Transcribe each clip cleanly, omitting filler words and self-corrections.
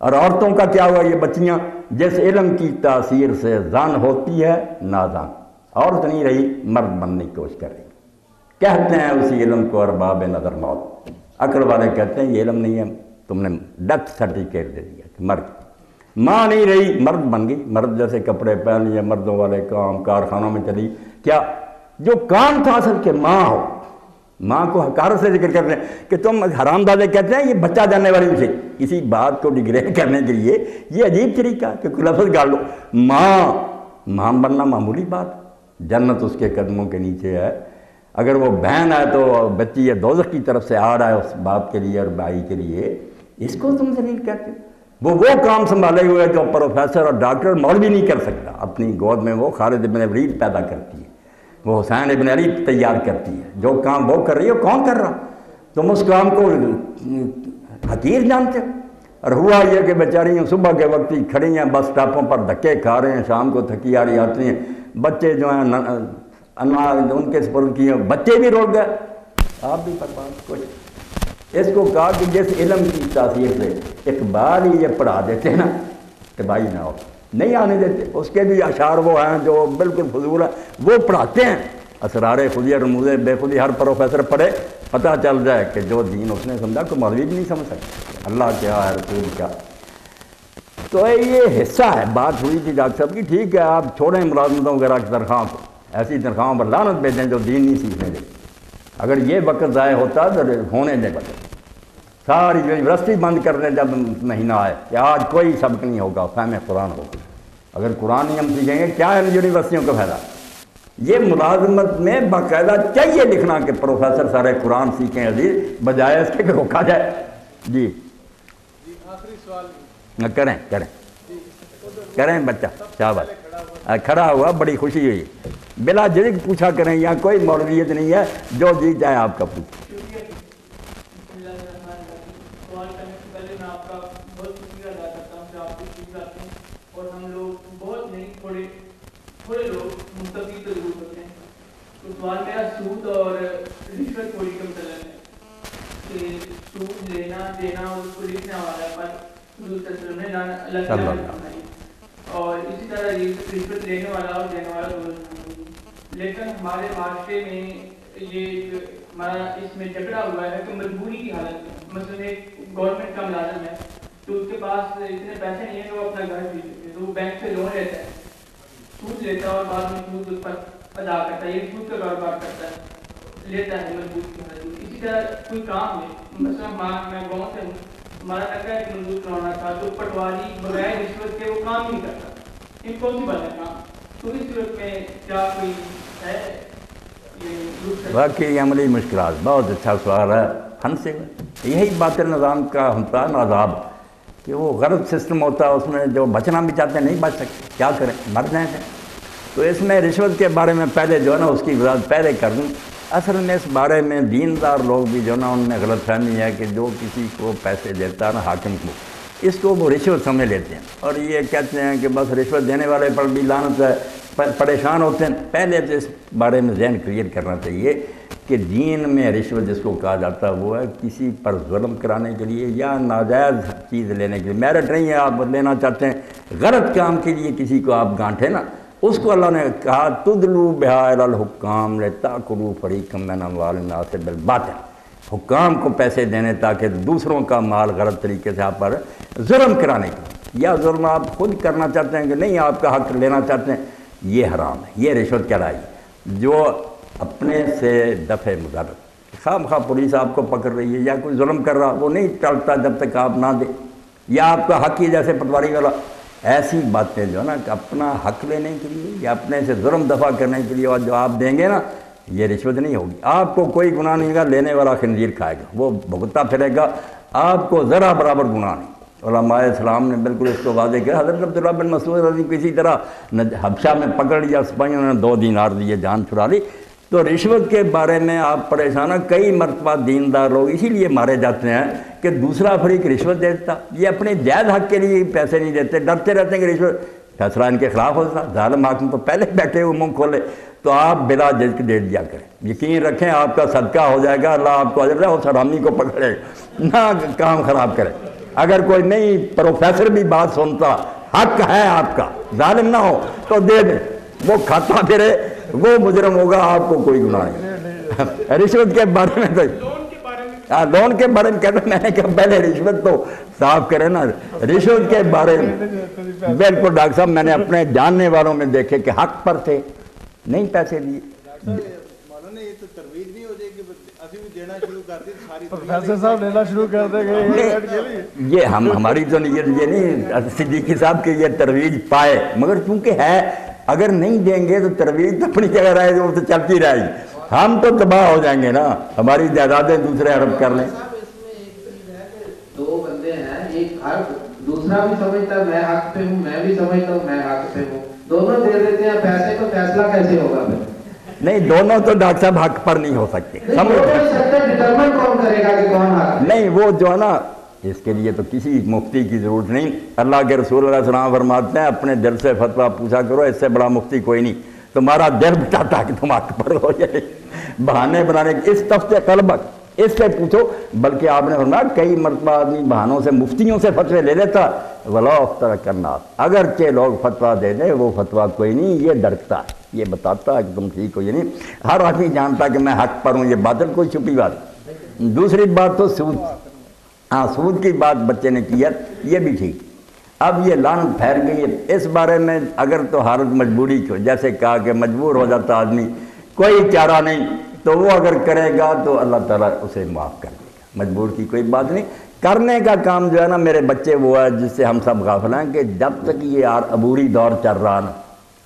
اور عورتوں کا کیا ہوا؟ یہ بچیاں جس علم کی تاثیر سے زن ہوتی ہے نازن، عورت نہیں رہی، مرد بننے کی کوشش کر رہی، کہتے ہیں اسی علم کو ارباب نظر موت، عقل والے کہتے ہیں یہ علم نہیں ہے، تم نے ڈیتھ سرٹیفکیٹ دے دیا کہ مرد، ماں نہیں رہی، مرد بن گئی، مرد جیسے کپڑے پہن لیے، مردوں والے کام کارخانوں میں چلی، کیا جو کام تھا اصل کہ ماں ہو، ماں کو حقارت سے ذکر کرتے ہیں کہ تم حرام دادے کہتے ہیں یہ بچہ جاننے والی سے کسی بات کو ڈگریڈ کرنے کے لیے یہ عجیب طریقہ کہ کوئی لفظ گاڑ لو، ماں بننا معمولی بات، جنت اس کے قدموں کے نیچے ہے، اگر وہ بہن ہے تو بچی یا دوزخ کی طرف سے آ رہا ہے اس باپ کے لیے اور بھائی کے لیے، اس کو تم ذلیل کہتے ہو؟ وہ کام سنبھالے ہوئے جو پروفیسر اور ڈاکٹر مولوی نہیں کر سکتا، اپنی گود میں وہ خالد بن ولید پیدا کرتی ہے، وہ حسین ابن علی تیار کرتی ہے، جو کام وہ کر رہی ہے وہ کون کر رہا؟ تم اس کام کو حقیر جانتے ہو؟ اور ہوا یہ کہ بیچاریاں صبح کے وقت ہی کھڑی ہیں بس اسٹاپوں پر، دھکے کھا رہے ہیں، شام کو تھکی آ رہی آتی ہیں، بچے جو ہیں ان کے سپرد کیے، بچے بھی روک گئے، آپ بھی برباد کچھ۔ اس کو کہا کہ جس علم کی تاثیر سے اقبال ہی یہ پڑھا دیتے ہیں نا کہ بھائی نہ ہو، نہیں آنے دیتے، اس کے بھی اشعار وہ ہیں جو بالکل فضول ہیں، وہ پڑھاتے ہیں، اسرار خودی رموز بے خودی ہر پروفیسر پڑھے، پتہ چل جائے کہ جو دین اس نے سمجھا کوئی مولوی بھی نہیں سمجھ سکتا، اللہ کیا ہے رسول کیا۔ تو یہ حصہ ہے، بات ہوئی تھی ڈاکٹر صاحب کی، ٹھیک ہے آپ چھوڑیں ملازمتوں وغیرہ کی تنخواہوں کو، ایسی تنخواہوں پر لعنت بھیجیں جو دین نہیں سیکھنے دیں، اگر یہ وقت ضائع ہوتا تو ہونے دیں وقت، ساری یونیورسٹی بند کر دیں جب مہینہ آئے کہ آج کوئی سبق نہیں ہوگا، فہم قرآن ہوگا، اگر قرآن نہیں ہم سیکھیں گے کیا ہے یونیورسٹیوں کا فائدہ؟ یہ ملازمت میں باقاعدہ چاہیے لکھنا کہ پروفیسر سارے قرآن سیکھیں عزیز، بجائے اس کے کہ روکا جائے۔ جی آخری سوال کریں بچہ شاباش، کھڑا ہوا، بڑی خوشی ہوئی، بلا جھجک پوچھا کریں، یہاں کوئی مولویت نہیں ہے، جو جی چاہے آپ کا پوچھ۔ تھوڑے لوگ مستفید تو ضرور ہوتے ہیں، تو سوال میرا سود اور رشوت خوری کے متعلق ہے کہ سود لینا دینا اور اس کو لکھنے والا ہے پر حضور صلی اللہ علیہ وسلم نے بنائی، اور اسی طرح رشوت لینے والا اور دینے والا دونوں بنائی، لیکن ہمارے معاشرے میں یہ ہمارا اس میں جھگڑا ہوا ہے کہ مجبوری کی حالت میں، مثلا ایک گورنمنٹ کا ملازم ہے تو اس کے پاس اتنے پیسے نہیں ہیں کہ وہ اپنا گھر خرید سکے، تو وہ بینک سے لون لیتا ہے، سود لیتا ہے اور بعد میں سود اس پر ادا کرتا ہے، یہ سود کا کاروبار کرتا ہے، لیتا ہے مزدور کی حالت۔ اسی طرح کوئی کام ہے، مثلا میں گاؤں سے ہوں، ہمارا لگا ہے کہ مزدور کرانا تھا تو پٹواری بغیر رشوت کے وہ کام نہیں کرتا، امپاسبل ہے کام، تو اس صورت میں کیا کوئی ہے؟ واقعی عملی مشکلات، بہت اچھا سوال ہے، ہم سے یہی باطل نظام کا ہوتا ہے عذاب کہ وہ غلط سسٹم ہوتا ہے، اس میں جو بچنا بھی چاہتے ہیں نہیں بچ سکتے، کیا کریں، مر جائیں تھے۔ تو اس میں رشوت کے بارے میں پہلے جو ہے نا اس کی وضاحت پہلے کر دوں، اصل میں اس بارے میں دیندار لوگ بھی جو ہے نا ان میں غلط فہمی ہے کہ جو کسی کو پیسے دیتا ہے نا حاکم کو، اس کو وہ رشوت سمجھ لیتے ہیں اور یہ کہتے ہیں کہ بس رشوت دینے والے پر بھی لعنت ہے، پریشان ہوتے ہیں۔ پہلے تو اس بارے میں ذہن کلیئر کرنا چاہیے کہ دین میں رشوت جس کو کہا جاتا ہے وہ ہے کسی پر ظلم کرانے کے لیے یا ناجائز چیز لینے کے لیے، میرٹ نہیں ہے آپ لینا چاہتے ہیں، غلط کام کے لیے کسی کو آپ گانٹھیں نا، اس کو اللہ نے کہا تدلو بہا الی الحکام لتاکلوا فریقا من اموال الناس بالباطل، حکام کو پیسے دینے تاکہ دوسروں کا مال غلط طریقے سے آپ پر ظلم کرانے کے لیے، یا ظلم آپ خود کرنا چاہتے ہیں کہ نہیں آپ کا حق لینا چاہتے ہیں، یہ حرام ہے، یہ رشوت کہلائی۔ جو اپنے سے دفع مضرت، خواہ پولیس آپ کو پکڑ رہی ہے یا کوئی ظلم کر رہا، وہ نہیں ٹلتا جب تک آپ نہ دیں، یا آپ کا حق ہی جیسے پٹواری والا، ایسی باتیں جو ہے نا کہ اپنا حق لینے کے لیے یا اپنے سے ظلم دفع کرنے کے لیے اور جو آپ دیں گے نا، یہ رشوت نہیں ہوگی، آپ کو کوئی گناہ نہیں ہوگا، لینے والا خنزیر کھائے گا، وہ بھگتتا پھرے گا، آپ کو ذرا برابر گناہ نہیں۔ علماء اسلام نے بالکل اس کو واضح کیا، حضرت عبداللہ بن مسعود رضی کو اسی طرح حبشہ میں پکڑ لیا، سپاہیوں نے 2 دینار دیے، جان چھڑا لی۔ تو رشوت کے بارے میں آپ پریشان ہیں، کئی مرتبہ دیندار لوگ اسی لیے مارے جاتے ہیں کہ دوسرا فریق رشوت دیتا، یہ اپنے جائز حق کے لیے پیسے نہیں دیتے، ڈرتے رہتے ہیں کہ رشوت فیصلہ ان کے خلاف ہوتا، ظالم حاکم تو پہلے بیٹھے ہوئے منہ کھولے، تو آپ بلا جھجک دے دیا کریں، یقین رکھیں آپ کا صدقہ ہو جائے گا، اللہ آپ کو اجر دے، اس حرامی کو پکڑے نہ کام خراب کرے۔ اگر کوئی نہیں پروفیسر بھی بات سنتا حق ہے آپ کا ظالم نہ ہو تو دے دیں، وہ کھاتا پھرے وہ مجرم ہوگا، آپ کو کوئی گناہ نہیں۔ رشوت کے بارے میں تو لون کے بارے میں کہتا، میں نے کہا پہلے رشوت تو صاف کرے نا۔ رشوت کے بارے میں بالکل ڈاکٹر صاحب میں نے اپنے جاننے والوں میں دیکھے کہ حق پر تھے، نہیں پیسے دیے۔ یہ ہماری تو نیت یہ نہیں صدیقی صاحب کہ یہ ترویج پائے، مگر چونکہ ہے اگر نہیں دیں گے تو ترویج تو اپنی جگہ رہے گی، وہ تو چلتی رہے گی، ہم تو تباہ ہو جائیں گے نا، ہماری جائیدادیں دوسرے عرب کر لیں۔ دو بندے ہیں، ایک حق دوسرا بھی سمجھتا میں حق پہ ہوں، میں بھی سمجھتا ہوں میں حق پہ ہوں، دونوں دے دیتے ہیں پیسے، تو فیصلہ کیسے ہوگا پھر؟ نہیں دونوں تو ڈاکٹر صاحب حق پر نہیں ہو سکتے، ڈٹرمن کون کرے گا کہ کون حق؟ نہیں وہ جو ہے نا، اس کے لیے تو کسی مفتی کی ضرورت نہیں۔ اللہ کے رسول علیہ السلام فرماتے ہیں اپنے دل سے فتویٰ پوچھا کرو، اس سے بڑا مفتی کوئی نہیں، تمہارا دل بتاتا ہے کہ تم حق پر ہو جائے، بہانے بنانے کے اس تفت قلبک اس سے پوچھو۔ بلکہ آپ نے فرمایا کئی مرتبہ آدمی بہانوں سے مفتیوں سے فتوے لے لیتا، ولا افترق الناس، اگرچہ لوگ فتویٰ دے دیں وہ فتویٰ کوئی نہیں، یہ ڈرتا ہے، یہ بتاتا ہے کہ تم ٹھیک ہو، یہ نہیں، ہر آدمی جانتا کہ میں حق پر ہوں، یہ باطل کوئی چھپی بات۔ دوسری بات تو سود، ہاں سود کی بات بچے نے کی ہے، یہ بھی ٹھیک۔ اب یہ لعنت پھیل گئی ہے اس بارے میں، اگر تو حالت مجبوری کی ہو، جیسے کہا کہ مجبور ہو جاتا آدمی، کوئی چارہ نہیں، تو وہ اگر کرے گا تو اللہ تعالیٰ اسے معاف کر دے گا، مجبور کی کوئی بات نہیں۔ کرنے کا کام جو ہے نا میرے بچے وہ ہے جس سے ہم سب غافل ہیں کہ جب تک یہ عبوری دور چل رہا نا،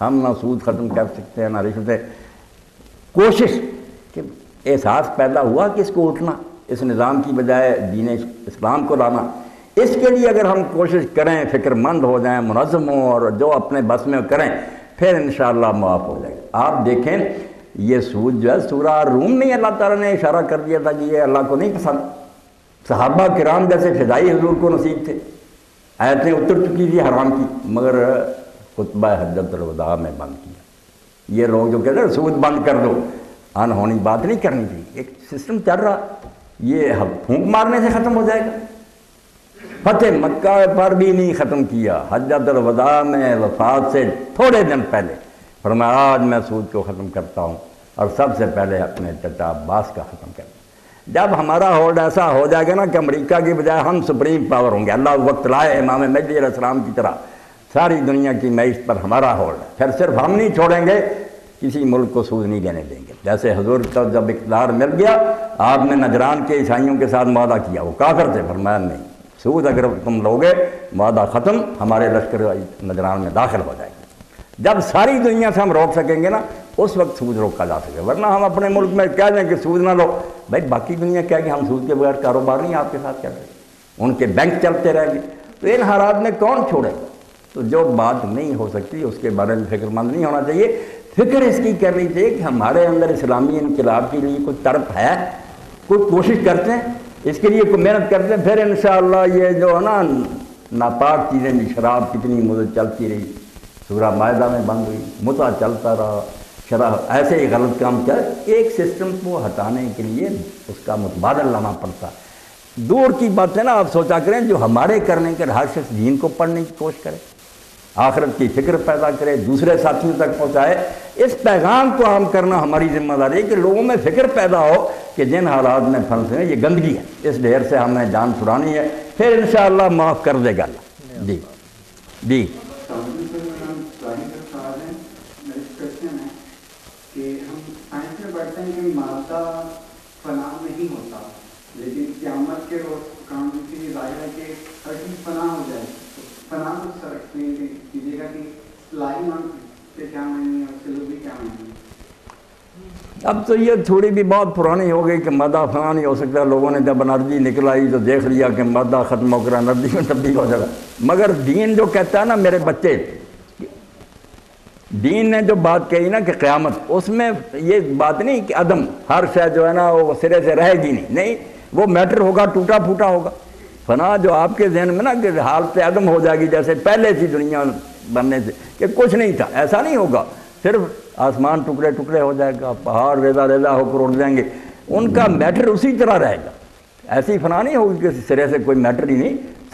ہم نہ سود ختم کر سکتے ہیں نہ رشوتیں۔ کوشش کہ احساس پیدا ہوا کہ اس کو اٹھنا، اس نظام کی بجائے دین اسلام کو لانا، اس کے لیے اگر ہم کوشش کریں، فکر مند ہو جائیں، منظم ہوں اور جو اپنے بس میں کریں، پھر انشاءاللہ معاف ہو جائے گا۔ آپ دیکھیں یہ سود جو ہے سورہ روم میں اللہ تعالیٰ نے اشارہ کر دیا تھا کہ یہ اللہ کو نہیں پسند، صحابہ کرام جیسے فضائی حضور کو نصیب تھے، آیتیں اتر چکی تھی حرام کی، مگر خطبہ حجت الوداع میں بند کیا۔ یہ لوگ جو کہتے ہیں سود بند کر دو، انہونی بات نہیں کرنی تھی، ایک سسٹم چل رہا، یہ پھونک مارنے سے ختم ہو جائے گا۔ فتح مکہ پر بھی نہیں ختم کیا، حجت الوداع میں وفات سے تھوڑے دن پہلے فرمایا آج میں سود کو ختم کرتا ہوں، اور سب سے پہلے اپنے چچا عباس کا ختم کرتا ہوں۔ جب ہمارا ہولڈ ایسا ہو جائے گا نا کہ امریکہ کی بجائے ہم سپریم پاور ہوں گے، اللہ وقت لائے امام مہدی علیہ السلام کی طرح، ساری دنیا کی معیشت پر ہمارا ہولڈ ہے، پھر صرف ہم نہیں چھوڑیں گے، کسی ملک کو سود نہیں لینے دیں گے۔ جیسے حضور کا جب اقتدار مل گیا، آپ نے نجران کے عیسائیوں کے ساتھ معاہدہ کیا، وہ کافر تھے، فرمایا نہیں سود اگر تم لوگے معاہدہ ختم، ہمارے لشکر نجران میں داخل ہو جائے گا۔ جب ساری دنیا سے ہم روک سکیں گے نا، اس وقت سود روکا جا سکے، ورنہ ہم اپنے ملک میں کہہ دیں کہ سود نہ لو، بھائی باقی دنیا کہے گی ہم سود کے بغیر کاروبار نہیں آپ کے ساتھ کر رہے، ان کے بینک چلتے رہیں گے، تو ان حالات میں کون چھوڑے گا؟ تو جو بات نہیں ہو سکتی اس کے بارے میں فکر مند نہیں ہونا چاہیے، فکر اس کی کرنی چاہیے کہ ہمارے اندر اسلامی انقلاب کے لیے کوئی طرف ہے، کوئی کوشش کرتے ہیں، اس کے لیے کوئی محنت کرتے ہیں، پھر انشاءاللہ یہ جو ہے نا ناپاک چیزیں بھی، شراب کتنی مدت چلتی رہی، سورہ مائدہ میں بند ہوئی، متع چلتا رہا، شراب ایسے ہی غلط کام کیا، ایک سسٹم کو ہٹانے کے لیے اس کا متبادل لانا پڑتا۔ دور کی بات ہے نا، آپ سوچا کریں جو ہمارے کرنے کے ہر شخص دین کو پڑھنے کی کوشش کرے، آخرت کی فکر پیدا کرے، دوسرے ساتھیوں تک پہنچائے، اس پیغام کو عام کرنا ہماری ذمہ داری ہے کہ لوگوں میں فکر پیدا ہو کہ جن حالات میں پھنسے ہیں یہ گندگی ہے، اس ڈھیر سے ہمیں جان چھڑانی ہے، پھر انشاءاللہ معاف کر دے گا اللہ۔ جی جی مادہ فنا نہیں ہوتا، لیکن قیامت کے روز کام کی ظاہر ہے کہ ہر چیز فنا ہو جائے، فنا کو سرک نہیں کیجیے گا کہ لائی مان کے کیا معنی ہے اور سلوبی کیا معنی ہے۔ اب تو یہ تھوڑی بھی بہت پرانی ہو گئی کہ مادہ فنا نہیں ہو سکتا، لوگوں نے جب انرجی نکل آئی تو دیکھ لیا کہ مادہ ختم ہو کر انرجی میں تبدیل ہو جائے گا، مگر دین جو کہتا ہے نا میرے بچے، دین نے جو بات کہی نا کہ قیامت، اس میں یہ بات نہیں کہ عدم ہر شے جو ہے نا وہ سرے سے رہے گی نہیں، وہ میٹر ہوگا، ٹوٹا پھوٹا ہوگا۔ فنا جو آپ کے ذہن میں نا کہ حالت عدم ہو جائے گی جیسے پہلے تھی دنیا بننے سے کہ کچھ نہیں تھا، ایسا نہیں ہوگا، صرف آسمان ٹکڑے ٹکڑے ہو جائے گا، پہاڑ ریزہ ریزہ ہو کر اڑ جائیں گے، ان کا میٹر اسی طرح رہے گا، ایسی فنا نہیں ہوگی کہ سرے سے کوئی میٹر ہی نہیں،